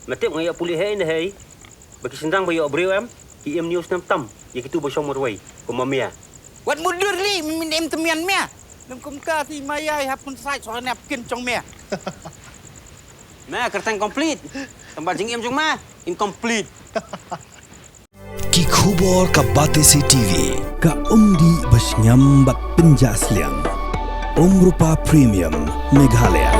Matip ngaya pulih hai na hai. Bagi sendang bayo breu am, ki em news nam tam, ya kitu bo shong morwai, ko mamia. Wat mudur li min em temian mea. Nam kum ka ti mayai hapun sai so nap kin chong mea. Ma kertang complete. Tempat jing em jong ma, incomplete. Ki khubor ka Batesi TV ka umdi bas nyambat penjaslian. Rupa Premium Meghalaya.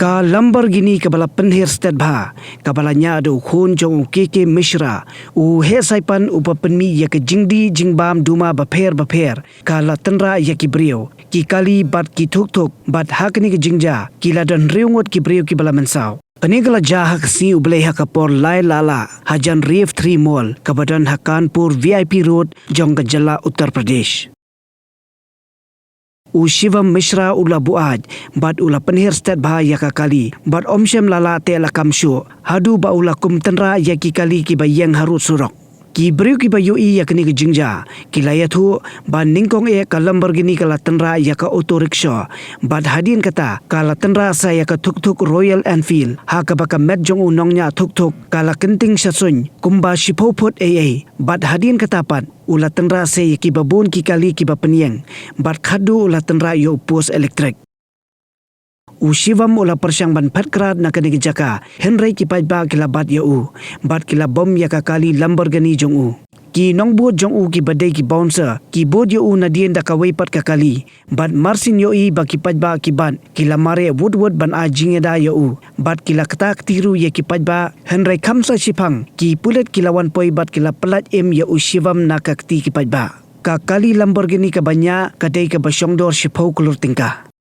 Ka Lamborghini kabala penhir stat bha kabala nya do khun jong keke mishra u he saipan upa penmi ya ke jingdi jingbam duma bapher ka la Tynrah ya ki brio ki kali bat ki thuk bat hakni ke jingja ki la dan reungot ki brio ki bala mensau Penigala jaha si ubleh kapor lai lala hajan Reef 3 Mall kabadan Hakanpur VIP Road jong ke Jala Uttar Pradesh. U Shivam Mishra ula buaj bat ula penhir stat bha yaka kali bat omshem lala te la kamshu hadu ba ula kum Tynrah yaki kali ki bayang harut surok ki beriu ki bayu i yakni ke jingja ki layathu ba ningkong e ka Lamborghini kala Tynrah yaka auto rickshaw bat hadin kata kala Tynrah sa yaka Thuk Royal Enfield ha ka baka met jong u Nongñiah Thuk kala Kynting Suiñ kumba Phut AA bat hadin kata pat ula Tynrah se yaki babun ki kali ki ba penyeng bat khadu ula Tynrah yo pos elektrik u Shivam ula persyang ban patkrat na kani jaka Henry ki pajba kila bat ya u bat kila bom ya kali Lamborghini jong u ki nongbut jong u ki badai ki bouncer ki bod ya u na dien da kawai pat kali bat marsin yo i ba ki pajba ki ban kila mare woodwood ban a jingeda ya u bat kila katak tiru ya ki pajba Henry khamsa sipang ki pulet kilawan poi bat kila pelat em ya u Shivam na kakti ki pajba ka kali Lamborghini ka banya kadai ka basyongdor sipau kulur tingkah.